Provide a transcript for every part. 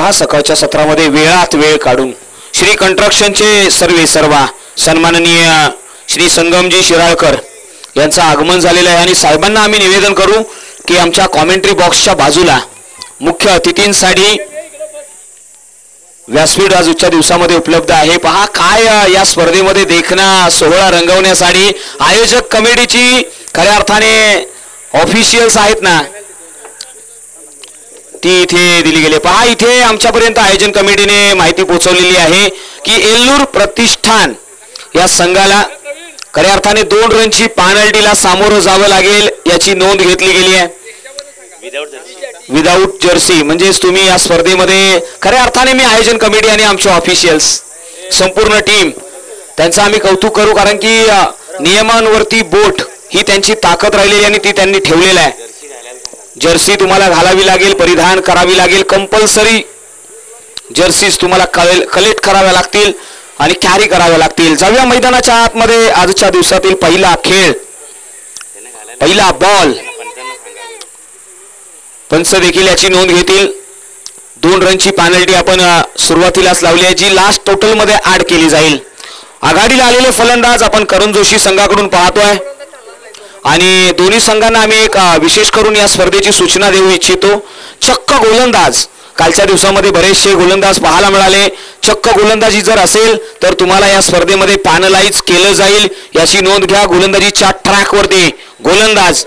पहा सकाळच्या सत्रामध्ये वेळात वेळ काढून श्री कंस्ट्रक्शनचे सर्वा सन्माननीय श्री संगमजी शिराळकर यांचं आगमन झालेलं आहे आणि साहेबांना आम्ही निवेदन करू की आमच्या कॉमेंट्री बॉक्सच्या बाजूला मुख्य अतिथींसाठी व्यासपीठ आज उच्च दिवसामध्ये उपलब्ध आहे। पहा काय या स्पर्धेमध्ये देखणा सोहळा रंगवण्यासाठी आयोजक कमिटीची खऱ्या अर्थाने ऑफिशियल्स आहेत ना ती इथे दिली गेली। पहा इथे आमच्यापर्यंत आयोजन कमिटीने माहिती पोहोचवलेली आहे की एल्लूर प्रतिष्ठान या संघाला खऱ्या अर्थाने 2 रनची पेनल्टीला सामोरं जावं लागेल याची नोंद घेतली गेली आहे। विदाउट जर्सी म्हणजेच तुम्ही या स्पर्धेमध्ये खऱ्या अर्थाने मी आयोजन कमिटी आणि आमचे ऑफिशियल्स संपूर्ण टीम त्यांचं आम्ही कौतुक करू कारण की नियमांवरती बोट ही त्यांची ताकद राहिलेली आणि ती त्यांनी ठेवलेली आहे। जर्सी तुम्हाला घालावी लागेल, परिधान करावी लागेल, कंपल्सरी जर्सीज तुम्हाला कलेक्ट कराव्या लागतील आणि कॅरी कराव्या लागतील। जाऊया मैदानाच्या आतमध्ये आजच्या दिवसातील पहिला खेळ, पहिला बॉल। पंच देखील याची नोंद घेतील। 2 रनची पेनल्टी आपण सुरुवातीलाच लावली आहे जी लास्ट टोटल मध्ये ऍड केली जाईल। आघाडीला आलेले फलंदाज आपण करण जोशी संघाकडून पाहतोय आणि दोन्ही संघांना आम्ही एक विशेष करून या स्पर्धेची सूचना देऊ इच्छितो। चक्क गोलंदाज, कालच्या दिवसामध्ये बरेचसे गोलंदाज पाहायला मिळाले। चक्क गोलंदाजी जर असेल तर तुम्हाला या स्पर्धेमध्ये पॅनलाइज केलं जाईल याची नोंद घ्या। गोलंदाजीच्या ट्रॅकवरती गोलंदाज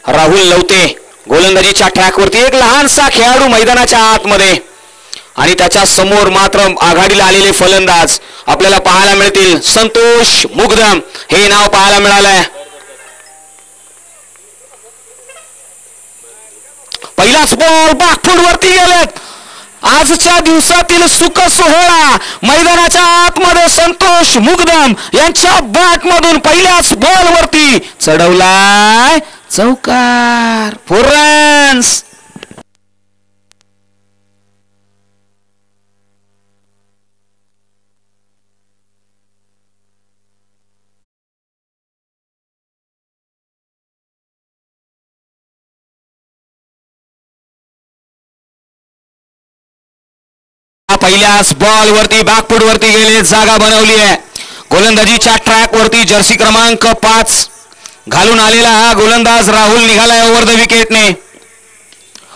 राहुल लवते गोलंदाजीच्या ट्रॅकवरती एक लहानसा खेळाडू मैदानाच्या आतमध्ये आणि त्याच्या समोर मात्र आघाडीला आलेले फलंदाज आपल्याला पाहायला मिळतील। संतोष मुगदम हे नाव पाहायला मिळालंय। पहिलाच बॉल बॅकफूट वरती गेलेत। आजच्या दिवसातील सुख सोहळा मैदानाच्या आतमध्ये संतोष मुगदम यांच्या बॅट मधून पहिल्याच बॉल वरती चढवलाय चौकार, 4 रन्स। पहिल्याच बॉल वरती बॅकफूट वरती गेले, जागा बनवली आहे। गोलंदाजीच्या ट्रॅक वरती जर्सी क्रमांक 5 घालून आलेला हा गोलंदाज राहुल निघालाय ओव्हर द विकेटने।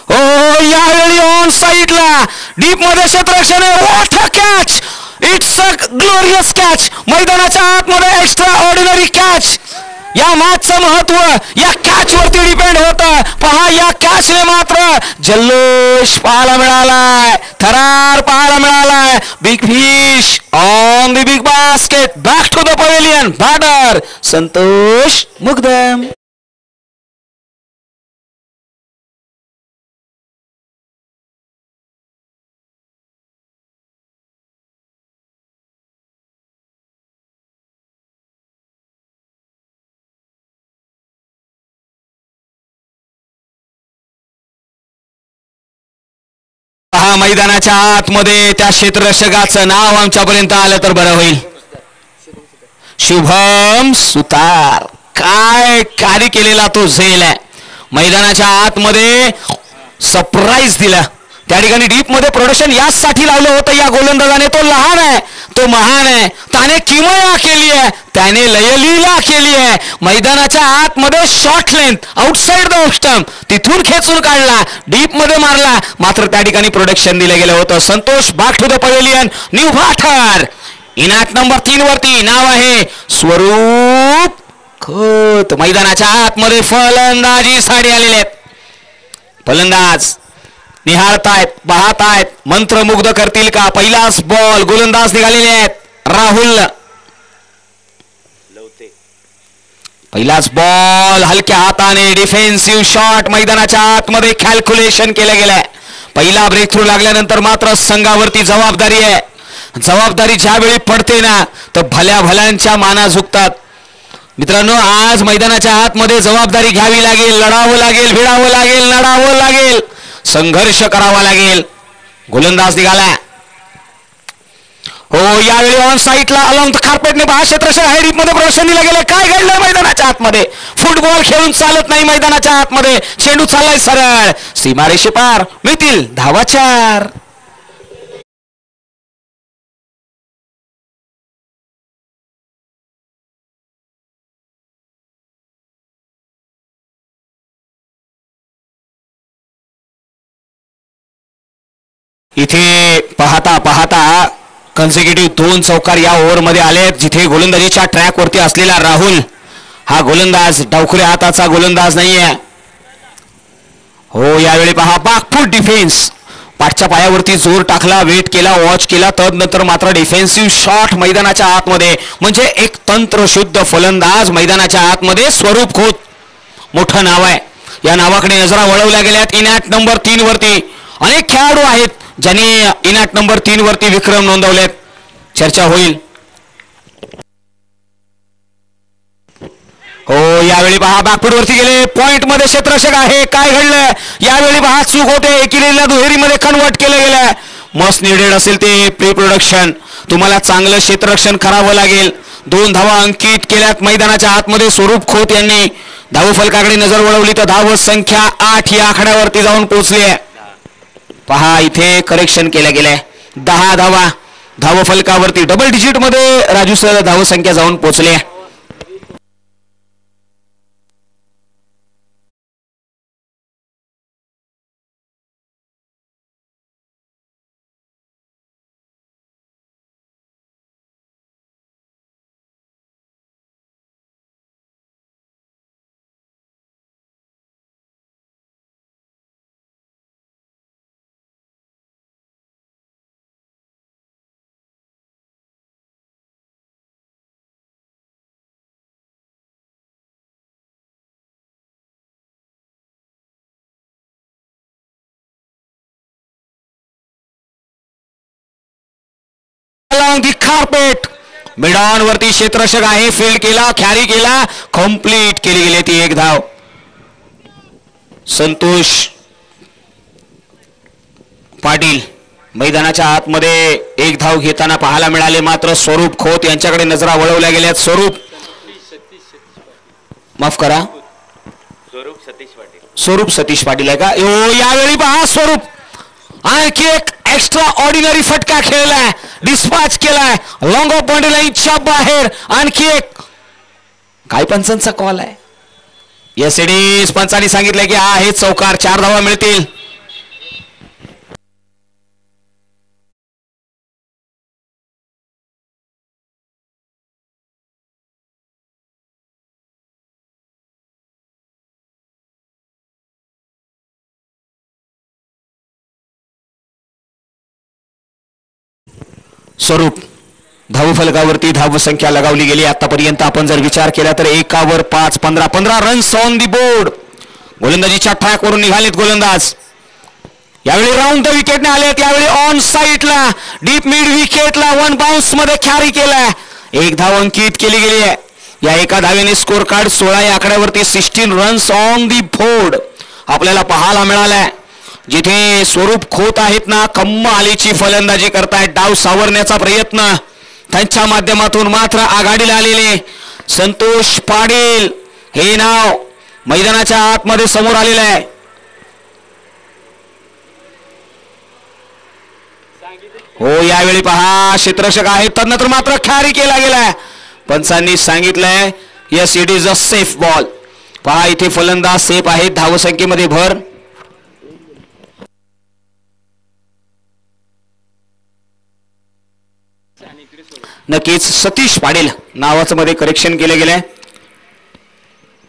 हो यावेळी ऑन साइडला डीप मध्ये क्षेत्ररक्षण आहे। What a catch, it's a glorious catch. मैदानाच्या आतमध्ये एक्स्ट्रा ऑर्डिनरी कॅच। या मॅचचं महत्व या कॅच वरती डिपेंड होतं। पहा या कॅचने मात्र जल्लोष पाहायला मिळालाय, थरार पाहायला मिळालाय। Big fish on the big basket, back to the pavilion, batter Santosh Mugdam. मैदानाच्या आतमध्ये त्या क्षेत्ररक्षकाचं नाव आमच्यापर्यंत आलं तर बरं होईल। शुभम सुतार, काय कार्य केलेला तो झेल आहे। मैदानाच्या आतमध्ये सरप्राईज दिला। त्या ठिकाणी डीप मध्ये प्रोडक्शन यासाठी लावलं होतं या गोलंदाजाने। तो लहान आहे, तो महान आहे, त्याने किमया केली आहे, त्याने लयलीला केली आहे। मैदानाच्या आतमध्ये short length outside the off stump तिथून खेचून काढला, डीप मध्ये मारला, मात्र त्या ठिकाणी प्रोडक्शन दिलं गेलं होतं। Santosh back to the pavilion, new batter. इनाट नंबर 3 वरती नाव आहे स्वरूप खोत। मैदानाच्या आतमध्ये फलंदाजी साठी आलेले आहेत। फलंदाज निहाळतायत, पाहतायत, मंत्रमुग्ध करतील का। पहिलाच बॉल, गोलंदाज निघालेले आहेत राहुल। पहिलाच बॉल हलक्या हाताने डिफेन्सिव्ह शॉट मैदानाच्या आतमध्ये कॅल्क्युलेशन केलं गेलंय। पहिला ब्रेक थ्रू लागल्यानंतर मात्र संघावरती जबाबदारी आहे। जबाबदारी ज्यावेळी पडते ना तर भल्या भल्यांच्या माना झुकतात। मित्रांनो आज मैदानाच्या आतमध्ये जबाबदारी घ्यावी लागेल, लढावं लागेल, भिडावं लागेल, लढावं लागेल, संघर्ष करावा लागेल। गोलंदाज निघाला, हो, यावेळी ऑन साईडला अलॉंग द कार्पेटने पहा क्षेत्ररक्षक आहे डीप मध्ये प्रदर्शनीला गेले. काय घडलंय मैदानाच्या आतमध्ये? फुटबॉल खेळून चालत नाही मैदानाच्या आतमध्ये. चेंडू चाललाय सरळ सीमारेषे पार. मिळतील धावा 4. इथे पाहता पाहता कन्सिक्युटिव्ह 2 चौकार या ओव्हरमध्ये आले, जिथे गोलंदाजीच्या ट्रॅक वरती असलेला राहुल हा गोलंदाज डावखुऱ्या हाताचा गोलंदाज नाहीये. हो, यावेळी पहा बाकफूट डिफेन्स, पाठच्या पायावरती जोर टाकला, वेट केला, वॉच केला, तदनंतर मात्र डिफेन्सिव्ह शॉट मैदानाच्या आतमध्ये. म्हणजे एक तंत्रशुद्ध फलंदाज मैदानाच्या आतमध्ये. स्वरूप खोत मोठं नाव आहे, या नावाकडे नजरा वळवल्या गेल्यात. इनॅट नंबर 3 वरती अनेक खेळाडू आहेत ज्यांनी इनॅट नंबर 3 वरती विक्रम नोंदवलेत. चर्चा होईल. हो, यावेळी पहा बॅकफूट वरती गेले, पॉइंट मध्ये क्षेत्ररक्षक आहे. काय घडलं यावेळी? पहा चूक होते, एकिलीला दुहेरीमध्ये कन्वर्ट केलं गेलं. मस्ट निडेड असेल ते प्री प्रोडक्शन. तुम्हाला चांगलं क्षेत्ररक्षण करावं लागेल. 2 धावा अंकित केल्यात मैदानाच्या आतमध्ये. स्वरूप खोत यांनी धावफलकाकडे नजर वळवली तर धाव संख्या 8 या आकड्यावरती जाऊन पोहोचली आहे. पहा इथे करेक्शन केलं गेलंय. 10 धावा धावफलकावरती डबल डिजिट मध्ये राजू सर धाव संख्या जाऊन पोहोचले. दी कार्पेट मिडॉन वरती क्षेत्ररक्षक आहे. फील्ड केला, कॅरी केला, कंप्लीट केली गेली ती 1 धाव. संतोष पाटील मैदानाच्या आतमध्ये 1 धाव घेताना पाहायला मिळाले. मात्र स्वरूप खोत यांच्याकडे नजरा वळवल्या गेल्यात. माफ करा, स्वरूप सतीश पाटील आहे का? यावेळी पहा स्वरूप आणखी एक एक्स्ट्रा ऑर्डिनरी फटका खेळलाय, डिस्पॅच केलाय लॉंग ऑफ बाउंड्री लाईनच्या बाहेर. आणखी एक काय पंचांचा कॉल आहे? Yes it is. पंचांनी सांगितलंय की हा हे चौकार, 4 धावा मिळतील. स्वरूप धावफलकावरती धाव संख्या लगावली गेली. आतापर्यंत आपण जर विचार केला तर 1 वर 5, 15 रन्स ऑन दी बोर्ड. गोलंदाजीच्या ट्रॅक वरून निघालेत गोलंदाज. यावेळी राऊंड द विकेटने आलेत. यावेळी ऑन साईडला डीप मिड विकेटला 1 बाउन्स मध्ये कॅरी केलाय. 1 धाव अंकित केली गेली आहे. या एका धावेने स्कोर कार्ड 16 या आकड्यावरती 16 रन्स ऑन दी बोर्ड आपल्याला पाहायला मिळालाय. जिथे स्वरूप खोत आहेत ना, कमालीची फलंदाजी करतायत. डाव सावरण्याचा प्रयत्न त्यांच्या माध्यमातून मात्र आघाडीला आलेले संतोष पाटील हे नाव मैदानाच्या आतमध्ये समोर आलेलं आहे. हो, यावेळी पहा क्षेत्ररक्षक आहेत, तदनंतर मात्र कॅरी केला गेलाय. पंचांनी सांगितलंय yes it is a safe ball. पहा इथे फलंदाज सेफ आहेत. धावसंख्येमध्ये भर. नक्कीच सतीश पाटील नावाचं मध्ये करेक्शन केलं गेलंय.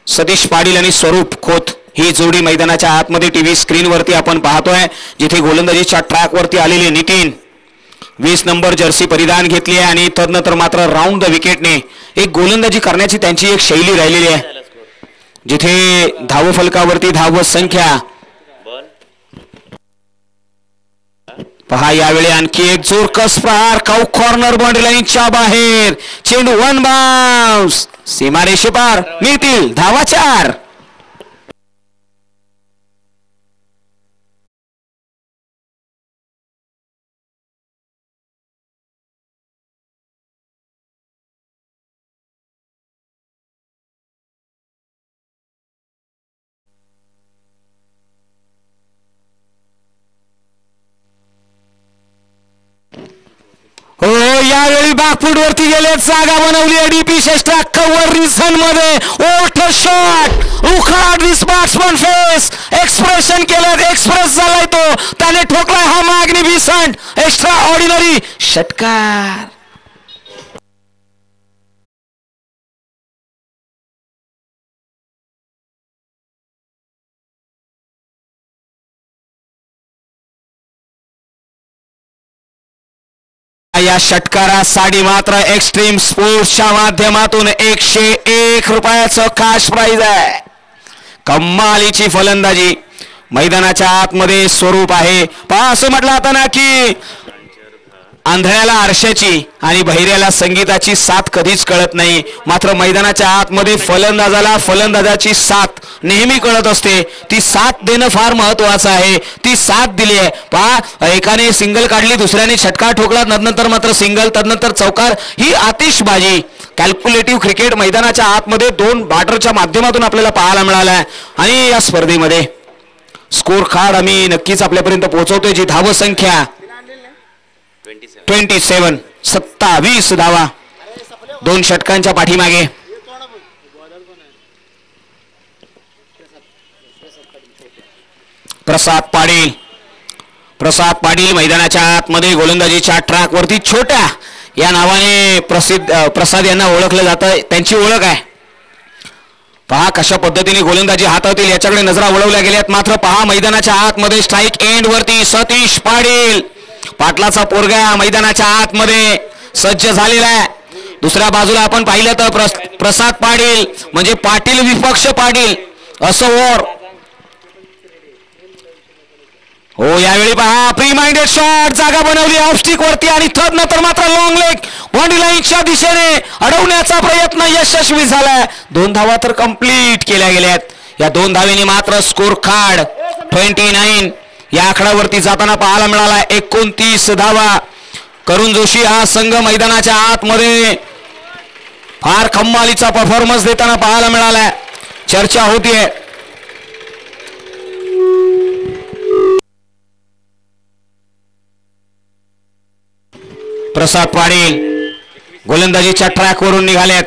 सतीश पाटील आणि स्वरूप खोत ही जोडी मैदानाच्या आतमध्ये टीव्ही स्क्रीन वरती आपण पाहतोय. जिथे गोलंदाजीच्या ट्रॅक वरती आलेले नितीन 20 नंबर जर्सी परिधान घेतली आहे आणि तदनंतर मात्र राऊंड द विकेटने एक गोलंदाजी करण्याची त्यांची एक शैली राहिलेली आहे. जिथे धावफलकावरती धाव संख्या पहा. यावेळी आणखी एक जोरकस प्रहार, काऊ कॉर्नर बाउंड्री लाईनच्या बाहेर. चेंडू 1 बाउन्स सीमारेषे पार. मिळतील धावा 4. हो यावेळी बॅकफूट वरती गेले, जागा बनवली डीपी शेष्टा कव्हर रिझन मध्ये. ओठ शॉट उखाड दिस बॅट्समन फेस एक्सप्रेशन केलं, एक्सप्रेस झालाय तो, त्याने ठोकलाय हा मॅग्निफिसंट एक्स्ट्रा ऑर्डिनरी षटकार. या षटकारासाठी मात्र एक्स्ट्रीम स्पोर्ट्सच्या माध्यमातून 101 रुपयाचं कॅश प्राइज आहे. कमालीची फलंदाजी मैदानाच्या आतमध्ये स्वरूप आहे. पहा असं म्हटलं आता ना की आंधळ्याला आरशाची आणि बहिऱ्याला संगीताची साथ कधीच कळत नाही, मात्र मैदानाच्या आतमध्ये फलंदाजाला फलंदाजाची साथ नेहमी कळत असते. ती साथ देणं फार महत्वाचं आहे. ती साथ दिली आहे. पहा एकाने सिंगल काढली, दुसऱ्याने षटकार ठोकला, तदनंतर मात्र सिंगल, तदनंतर चौकार. ही आतिषबाजी कॅल्क्युलेटिव्ह क्रिकेट मैदानाच्या आतमध्ये 2 बॅटरच्या माध्यमातून आपल्याला पाहायला मिळाला आहे. आणि या स्पर्धेमध्ये स्कोर कार्ड आम्ही नक्कीच आपल्यापर्यंत पोहोचवतोय. जी धावसंख्या 27 धावा 2 षटकांच्या पाठीमागे. प्रसाद पाटील मैदानाच्या आतमध्ये गोलंदाजीच्या ट्रॅक वरती छोट्या या नावाने प्रसाद यांना ओळखलं जातं. त्यांची ओळख आहे. पहा कशा पद्धतीने गोलंदाजी हाताळतील याच्याकडे नजरा वळवल्या गेल्यात. मात्र पहा मैदानाच्या आतमध्ये स्ट्राईक एंड वरती सतीश पाटील, पाटलाचा पोरगा मैदानाच्या आतमध्ये सज्ज झालेला आहे. दुसऱ्या बाजूला आपण पाहिलं तर प्रसाद पाटील म्हणजे पाटील विपक्ष पाटील असं ओर. हो यावेळी पहा प्री माइंडेड शॉट, जागा बनवली ऑफस्टिक वरती आणि नंतर मात्र लॉंग लेग बाउंड्री लाईनच्या दिशेने अडवण्याचा प्रयत्न यशस्वी झालाय. 2 धावा तर कंप्लीट केल्या गेल्यात. या 2 धावेने मात्र स्कोर कार्ड 29 या आकड्यावरती जाताना पाहायला मिळाला. 29 धावा. करुण जोशी हा संघ मैदानाच्या आतमध्ये फार कमालीचा परफॉर्मन्स देताना पाहायला मिळाला. चर्चा होतीये. प्रसाद पाटील गोलंदाजीच्या ट्रॅक वरून निघालेत.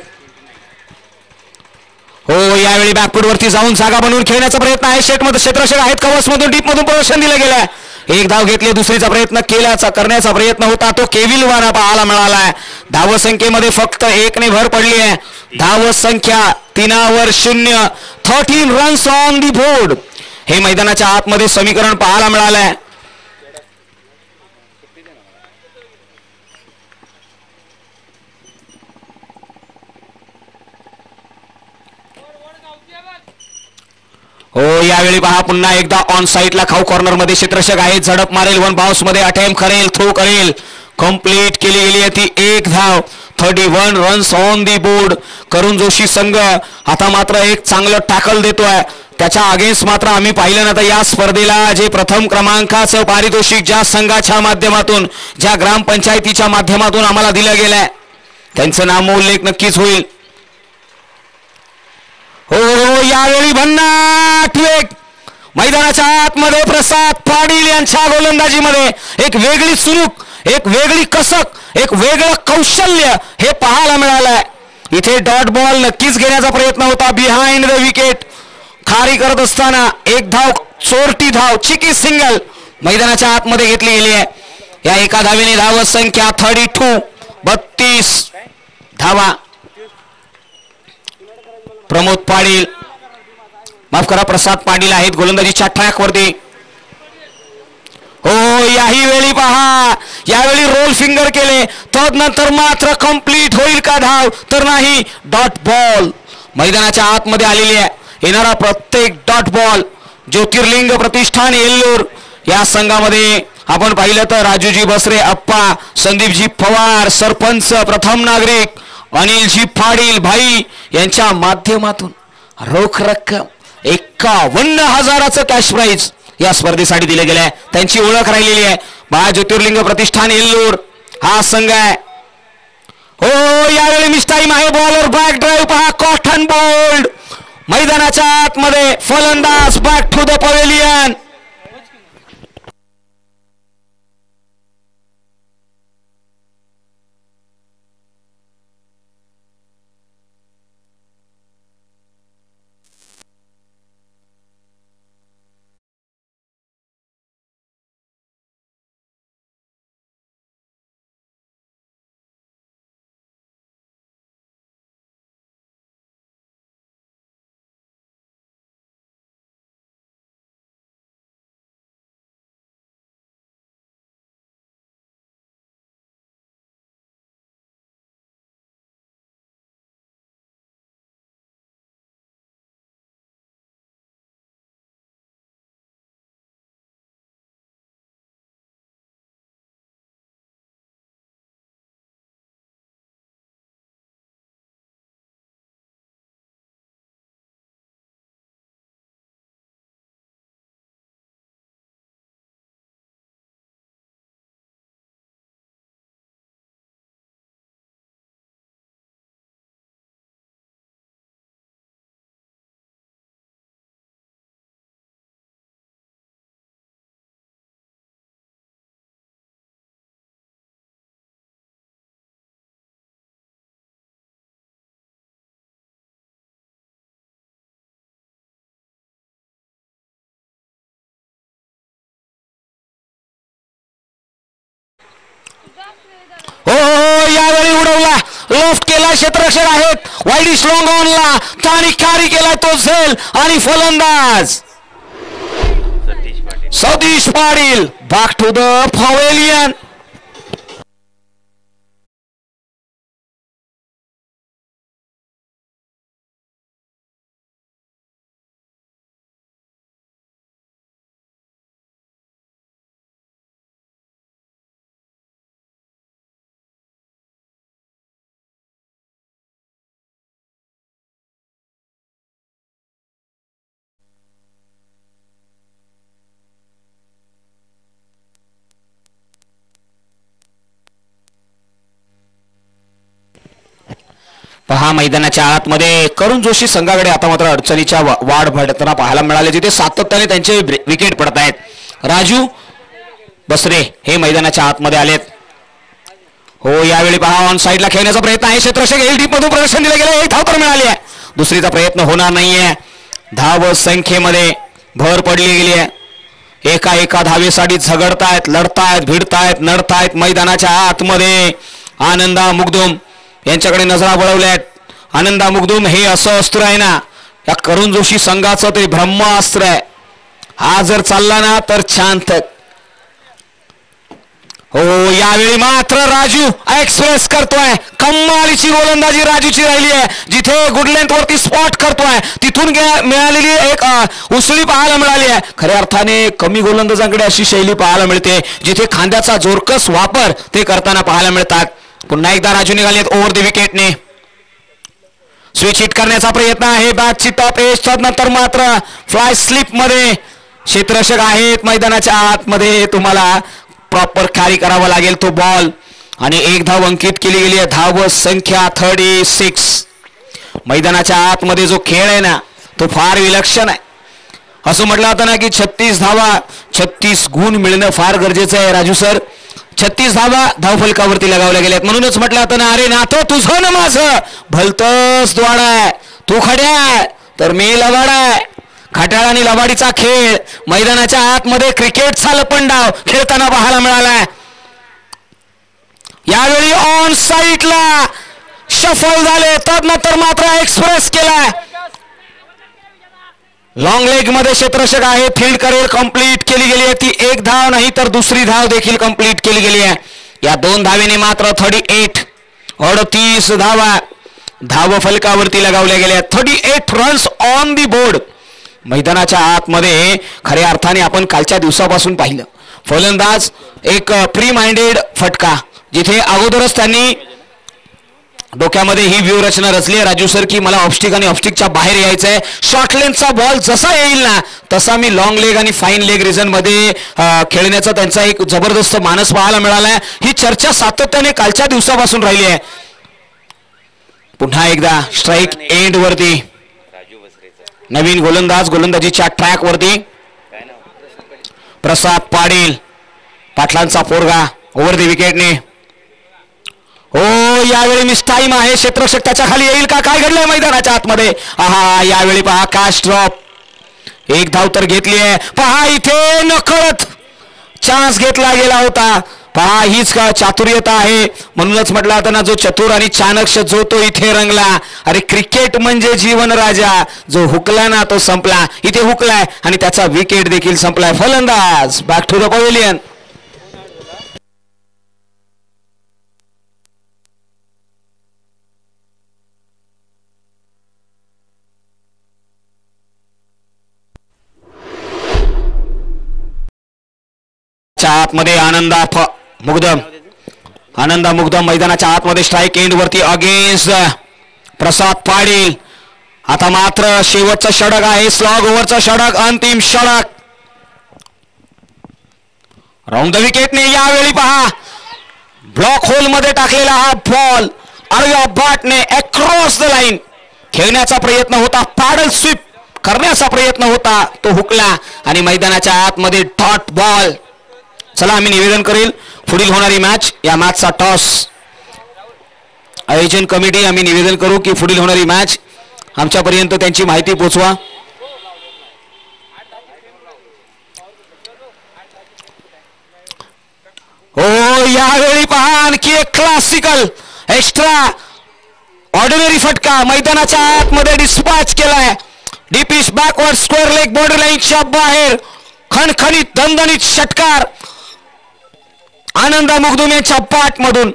हो यावेळी बॅकफूट वरती जाऊन जागा बनवून खेळण्याचा प्रयत्न आहे. क्षेत्ररक्षक आहेत, कव्हर्स मधून डीप मधून प्रदर्शन दिलं गेलं. 1 धाव घेतली, दुसरीचा प्रयत्न करण्याचा प्रयत्न होता तो केविलवाना पाहायला मिळालाय. धावसंख्येमध्ये फक्त 1 ने भर पडली आहे. धावसंख्या 3 वर 0. 13 रन्स ऑन दी बोर्ड हे मैदानाच्या आतमध्ये समीकरण पाहायला मिळालंय. हो यावेळी पहा पुन्हा एकदा ऑन साइडला खाऊ कॉर्नर मध्ये क्षेत्ररक्षक आहे. झडप मारेल, 1 बाउन्स मध्ये अटेम्प्ट करेल, थ्रो करेल. कंप्लीट केली गेली आहे ती 1 धाव. 31 रन्स ऑन दी बोर्ड. करुण जोशी संघ आता मात्र एक चांगलं टॅकल देतोय. त्याच्या अगेन्स्ट मात्र आम्ही पाहिलं ना तर या स्पर्धेला जे प्रथम क्रमांकाचं पारितोषिक ज्या संघाच्या माध्यमातून, ज्या ग्रामपंचायतीच्या माध्यमातून आम्हाला दिलं गेलंय त्यांचं नामोल्लेख नक्कीच होईल. हो यावेळी भन्नाट वेग मैदानाच्या आतमध्ये प्रसाद पाटील यांच्या गोलंदाजीमध्ये एक वेगळी सुरूक, एक वेगळी कसक, एक वेगळं कौशल्य हे पाहायला मिळालंय. इथे डॉट बॉल नक्कीच घेण्याचा प्रयत्न होता. बिहाइंड द विकेट खारी करत असताना 1 धाव, चोरटी धाव, चिकी सिंगल मैदानाच्या आतमध्ये घेतली गेली आहे. या एका धावेने धाव संख्या 32 धावा. प्रमोद पाटील, माफ करा प्रसाद पाटील आहेत गोलंदाजीच्या ट्रॅक वरती. हो याही वेळी पहा यावेळी रोल फिंगर केले, तदनंतर मात्र कंप्लीट होईल का धाव तर नाही. डॉट बॉल मैदानाच्या आतमध्ये आलेली आहे. येणारा प्रत्येक डॉट बॉल ज्योतिर्लिंग प्रतिष्ठान येल्लोर या संघामध्ये आपण पाहिलं तर राजूजी बसरे अप्पा, संदीपजी पवार सरपंच, प्रथम नागरिक अनिलजी पाटील भाई यांच्या माध्यमातून रोख रक्कम 51,000चं कॅश प्राइज या स्पर्धेसाठी दिले गेले आहे. त्यांची ओळख राहिलेली आहे. बा ज्योतिर्लिंग प्रतिष्ठान येल्लोर हा संघ आहे. हो यावेळी मिस टाइम आहे. बॉलर बॅक ड्राईव्ह पहा, कॉटन बोल्ड मैदानाच्या आतमध्ये फलंदाज बॅक टू द पवेलियन. हो यावेळी उडवला, लोफ्ट केला, क्षेत्ररक्षक आहेत, वाईडिश लॉंग ऑनला आणि कॅरी केला तो झेल आणि फलंदाज Satish Patil back to the pavilion. पहा मैदानाच्या आतमध्ये करुण जोशी संघाकडे आता मात्र अडचणीच्या वाढ भडताना पाहायला मिळाले, जिथे सातत्याने त्यांचे विकेट पडत आहेत. राजू बसरे हे मैदानाच्या आतमध्ये आलेत. हो यावेळी पहा ऑन साईडला खेळण्याचा प्रयत्न आहे, क्षेत्ररक्षक एल डीप मधून प्रदर्शन दिलं गेलं, एक धाव तर मिळाली आहे, दुसरीचा प्रयत्न होणार नाहीये. धाव संख्येमध्ये भर पडली गेली आहे. एका एका धावेसाठी झगडतायत, लढतायत, भिडतायत, नडतायत. मैदानाच्या आतमध्ये आनंदा मुगदुम यांच्याकडे नजरा वळवल्यात. आनंदा मुगदुम हे असं अस्त्र आहे ना, या करुण जोशी संघाचं ते ब्रह्मास्त्र आहे. हा जर चालला ना तर छान. हो यावेळी मात्र राजू एक्सप्रेस करतोय, कमालीची गोलंदाजी राजूची राहिली आहे. जिथे गुड लेंथ वरती स्पॉट करतोय तिथून मिळालेली एक उसळी पाहायला मिळाली आहे. खऱ्या अर्थाने कमी गोलंदाजांकडे अशी शैली पाहायला मिळते, जिथे खांद्याचा जोरकस वापर ते करताना पाहायला मिळतात. पुन्हा एकदा राजू निघालेत ओव्हर द विकेटने. स्विच हिट करण्याचा प्रयत्न आहे, बॅटची टॉप एज, नंतर मात्र फ्लाय स्लिप मध्ये क्षेत्ररक्षक आहेत मैदानाच्या आतमध्ये. तुम्हाला प्रॉपर कॅरी करावा लागेल तो बॉल आणि एक धाव अंकित केली गेली आहे. धाव संख्या 36. मैदानाच्या आतमध्ये जो खेळ आहे ना तो फार विलक्षण आहे. असं म्हटलं होतं ना की 36 धावा 36 गुण मिळणं फार गरजेचं आहे. राजू सर 36 धावा धावफलकावरती लगावल्या गेल्यात, म्हणूनच म्हटलं होतं ना, अरे नातो तुझं ना माझं भलतंच द्वाड आहे, तू खड्या तर मी लवाड आहे. खट्याळ आणि लवाडीचा खेळ मैदानाच्या आतमध्ये क्रिकेटचा लपंडाव खेळताना पाहायला मिळालाय. यावेळी ऑन साईडला शफल झाले, तदनंतर मात्र एक्सप्रेस केलाय. लॉंग लेग मध्ये क्षेत्ररक्षक आहे, फील्ड करेल कंप्लीट केली गेली आहे. ती एक धाव नाही तर दुसरी धाव देखील कंप्लीट केली गेली आहे. या दोन धावेने मात्र 38 धावा धाव फलकावरती लगावल्या गेल्या. 38 रन्स ऑन दी बोर्ड. मैदानाच्या आतमध्ये खऱ्या अर्थाने आपण कालच्या दिवसापासून पाहिलं, फलंदाज एक प्री माइंडेड फटका, जिथे अगोदरच त्यांनी डोक्यामध्ये ही व्यूहरचना रचली आहे राजू सर की मला ऑफस्टिक आणि ऑफस्टिकच्या बाहेर यायचं आहे. शॉर्ट लेनचा बॉल जसा येईल ना तसा मी लॉंग लेग आणि फाईन लेग रिजन मध्ये खेळण्याचा त्यांचा एक जबरदस्त मानस पाहायला मिळाला. ही चर्चा सातत्याने कालच्या दिवसापासून राहिली आहे. पुन्हा एकदा स्ट्राईक एंड वरती नवीन गोलंदाज गोलंदाजीच्या ट्रॅक वरती प्रसाद पाटील पाटलांचा पोरगा ओव्हर द विकेटने. हो यावेळी मिस टाइम आहे. क्षेत्ररक्षक त्याच्या खाली येईल का? काय घडलंय मैदानाच्या आतमध्ये? आहा यावेळी पहा कॅच ड्रॉप. एक धाव तर घेतली आहे. पहा इथे नकळत चान्स घेतला गेला होता. पहा हीच का चातुर्यता आहे. म्हणूनच म्हटलं होतं ना, जो चतुर आणि चाणक्य जो तो इथे रंगला. अरे क्रिकेट म्हणजे जीवन राजा. जो हुकला ना तो संपला. इथे हुकलाय आणि त्याचा विकेट देखील संपलाय. फलंदाज बॅक टू द पवेलियन. आतमध्ये आनंदा मुग्धम मैदानाच्या आतमध्ये स्ट्राईक एंड वरती अगेन्स्ट प्रसाद पाटील. आता मात्र शेवटचं षटक आहे. स्लॉग ओव्हरचं षटक, अंतिम षटक. राऊंड द विकेटने यावेळी पहा ब्लॉक होल मध्ये टाकलेला हा बॉल आर्या बाटने अक्रॉस द लाईन खेळण्याचा प्रयत्न होता. पॅडल स्वीप करण्याचा प्रयत्न होता. तो हुकला आणि मैदानाच्या आतमध्ये डॉट बॉल. चला आम्ही निवेदन करेल पुढील होणारी मॅच, या मॅचचा टॉस आयोजन कमिटी आम्ही निवेदन करू की पुढील होणारी मॅच आमच्यापर्यंत त्यांची माहिती पोहोचवा. हो यावेळी पहा आणखी एक क्लासिकल एक्स्ट्रा ऑर्डिनरी फटका मैदानाच्या आतमध्ये डिस्पॅच केलाय. डीपिश बॅकवर्ड स्क्वेअर लेग बॉर्डर लाईनच्या बाहेर खणखणीत दणदणीत षटकार आनंदा मुग्धम यांच्या पाठमधून.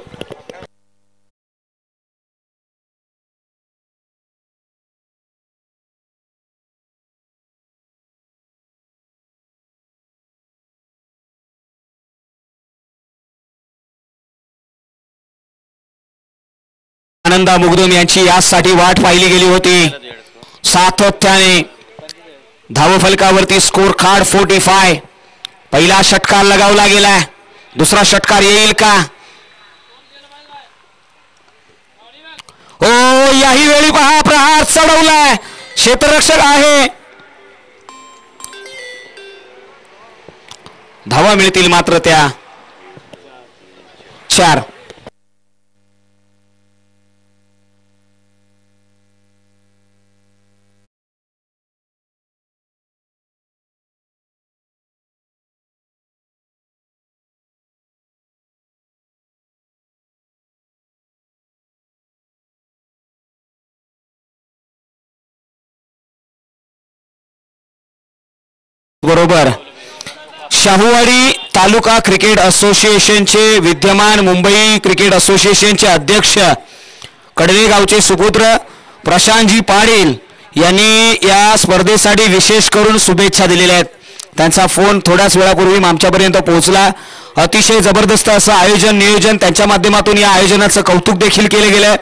आनंदा मुग्धम यांची यासाठी वाट पाहिली गेली होती. सातत्याने धावफलकावरती स्कोर कार्ड 45. पहिला षटकार लगावला गेलाय. दुसरा षटकार येईल का? हो याही वेळी पहा प्रहार चढवलाय. क्षेत्ररक्षक आहे. धावा मिळतील मात्र त्या 4. बरोबर. शाहूवाडी तालुका क्रिकेट असोसिएशनचे विद्यमान मुंबई क्रिकेट असोसिएशनचे अध्यक्ष कडवे गावचे सुपुत्र प्रशांतजी पाटील यांनी या स्पर्धेसाठी विशेष करून शुभेच्छा दिलेल्या आहेत. त्यांचा फोन थोड्याच वेळापूर्वी आमच्यापर्यंत पोहोचला. अतिशय जबरदस्त असं आयोजन नियोजन त्यांच्या माध्यमातून या आयोजनाचं कौतुक देखील केले गेलं.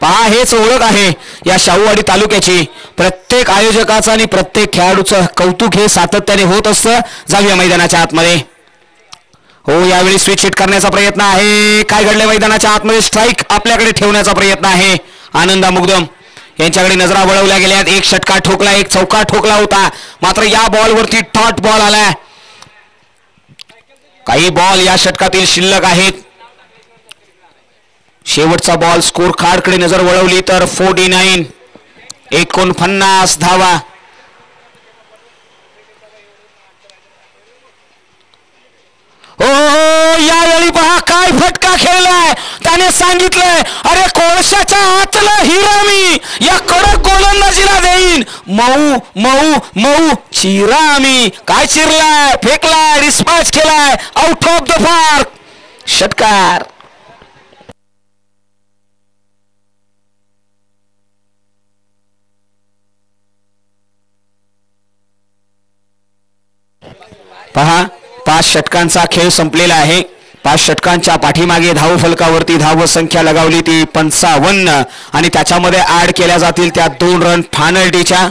पहा हेच ओळख आहे या शाहूवाडी तालुक्याची. प्रत्येक आयोजकाचं आणि प्रत्येक खेळाडूचं कौतुक हे सातत्याने होत असतं. जाऊया मैदानाच्या आतमध्ये. हो यावेळी स्विच हिट करण्याचा प्रयत्न आहे. काय घडले मैदानाच्या आतमध्ये? स्ट्राईक आपल्याकडे ठेवण्याचा प्रयत्न आहे. आनंदा मुग्धम यांच्याकडे नजरा वळवल्या गेल्यात. एक षटकार ठोकला, एक चौकार ठोकला होता. मात्र या बॉलवरती डॉट बॉल आलाय. काही बॉल या षटकातील शिल्लक आहेत. शेवटचा बॉल स्कोर कार्डकडे नजर वळवली तर 49 49 धावा. हो यावेळी पहा काय फटका खेळलाय. त्याने सांगितलंय अरे कोळशाच्या आतला हिरा मी या कडक गोलंदाजीला देईन. मऊ मऊ मऊ चिरा मी. काय चिरलाय? फेकलाय, डिस्पॅच केलाय, आउट ऑफ द पार्क. षटकार. पहा 5 षटकांचा खेळ संपलेला आहे. 5 षटकांच्या पाठीमागे धावफलकावरती धाव संख्या लगावली ती 55 आणि त्याच्यामध्ये ऍड केल्या जातील त्या 2 रन फायनल्टीच्या.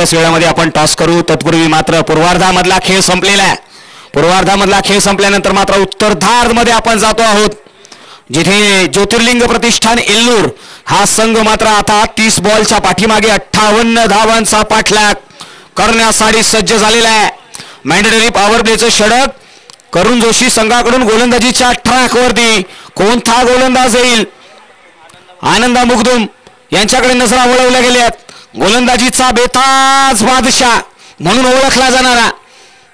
थोड्याच वेळामध्ये आपण टॉस करू. तत्पूर्वी मात्र पूर्वार्धामधला खेळ संपलेला आहे. पूर्वार्धामधला खेळ संपल्यानंतर मात्र उत्तरार्धामध्ये आपण जातो आहोत, जिथे ज्योतिर्लिंग प्रतिष्ठान एल्लूर हा संघ मात्र आता 30 बॉलच्या पाठीमागे 58 धावांचा पाठलाग करण्यासाठी सज्ज झालेला आहे. मॅन्डेटरी पॉवर प्लेचं षटक करुण जोशी संघाकडून गोलंदाजीच्या ट्रॅकवरती कोणता गोलंदाज येईल? आनंदा मुगदुम यांच्याकडे नजरा वळवल्या गेल्यात. गोलंदाजीचा बेताज बादशाह म्हणून ओळखला जाणारा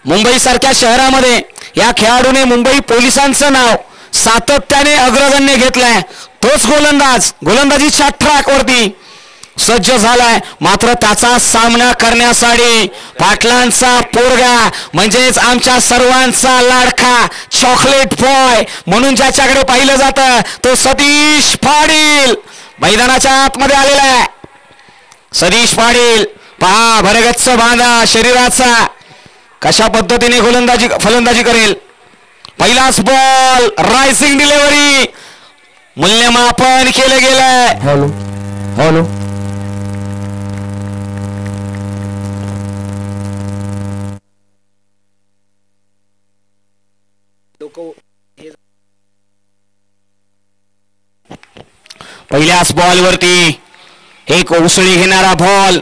मुंबई सारख्या शहरामध्ये या खेळाडूने मुंबई पोलिसांचं नाव सातत्याने अग्रगण्य घेतलंय. तोच गोलंदाज गोलंदाजीच्या ट्रॅकवरती सज्ज झालाय. मात्र त्याचा सामना करण्यासाठी पाटलांचा पोरगा म्हणजेच आमच्या सर्वांचा लाडका चॉकलेट बॉय म्हणून ज्याच्याकडे पाहिलं जातं तो सतीश पाटील मैदानाच्या आतमध्ये आलेला आहे. सतीश पाटील पहा भरगच्च बांधा शरीराचा कशा पद्धतीने फलंदाजी करेल. पहिलाच बॉल रायसिंग डिलिव्हरी मूल्यमापन केलं गेलंय. हॅलो हॅलो पहिल्याच बॉलवरती एक उसळी घेणारा बॉल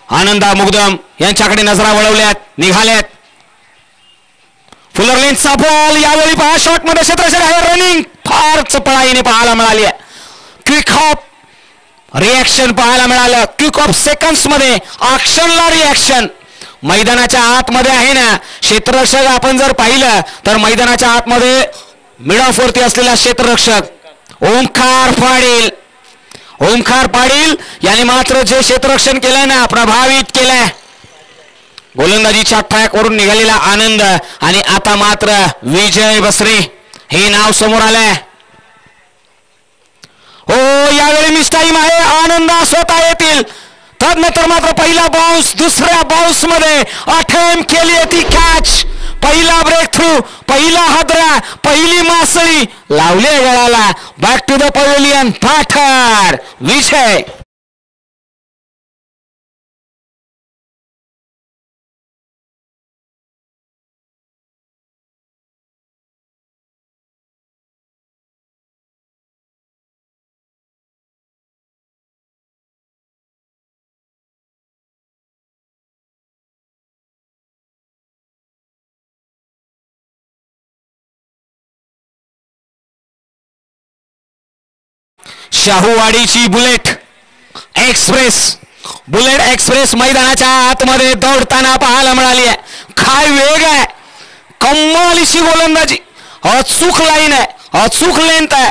आनंदा मुगदम यांच्याकडे नजरा वळवल्यात निघाल्यात. फुलरलेनचा बॉल यावेळी पहा शॉट मध्ये क्षेत्ररक्षक आहे. रनिंग फार चपळाईने पाहायला मिळाली आहे. क्विक ऑफ रिएक्शन पाहायला मिळालं. क्विक ऑफ सेकंड्स मध्ये ॲक्शनला रिएक्शन मैदानाच्या आतमध्ये आहे ना. क्षेत्ररक्षक आपण जर पाहिलं तर मैदानाच्या आतमध्ये मिड ऑफ वरती असलेला क्षेत्ररक्षक ओमकार पाटील याने मात्र जे क्षेत्ररक्षण केलंय ना प्रभावित केलंय. गोलंदाजीच्या ट्रॅकवरून निघालेला आनंद आणि आता मात्र विजय बसरे हे नाव समोर आलंय. हो यावेळी मिस टाइम आहे. आनंदा स्वतः येतील. तदनंतर मात्र पहिला बाउन्स दुसऱ्या बाउन्स मध्ये अटेम्प्ट केली होती कॅच. पहिला ब्रेक थ्रू पहिला हादरा पहिली मासळी लावले गळाला. Back to the pavilion Pathar Vijay. शाहूवाडीची बुलेट एक्सप्रेस मैदानाच्या आतमध्ये दौडताना पाहायला मिळाली आहे. काय वेग आहे. कमालीची गोलंदाजी. अचूक लाईन आहे. अचूक लेंथ आहे.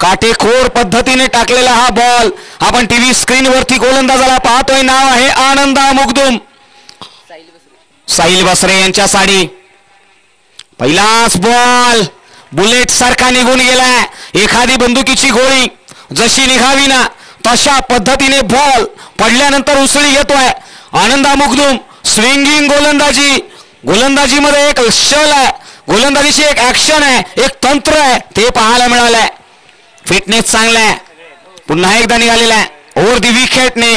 काटेकोर पद्धतीने टाकलेला हा बॉल आपण टीव्ही स्क्रीन वरती गोलंदाजाला पाहतोय. नाव आहे आनंदा मुगदुम. साहिल बसरे यांच्या साडी. पहिलाच बॉल बुलेट सारखा निघून गेलाय. एखादी बंदुकीची गोळी जशी निघावी ना तशा पद्धतीने बॉल पडल्यानंतर उसळी घेतोय आनंदा मुगदुम. स्विंगिंग गोलंदाजीमध्ये एक शल आहे. गोलंदाजीची एक ऍक्शन आहे. एक तंत्र आहे ते पाहायला मिळालंय. फिटनेस चांगला आहे. पुन्हा एकदा निघालेला आहे ओव्हर दी विकेटने.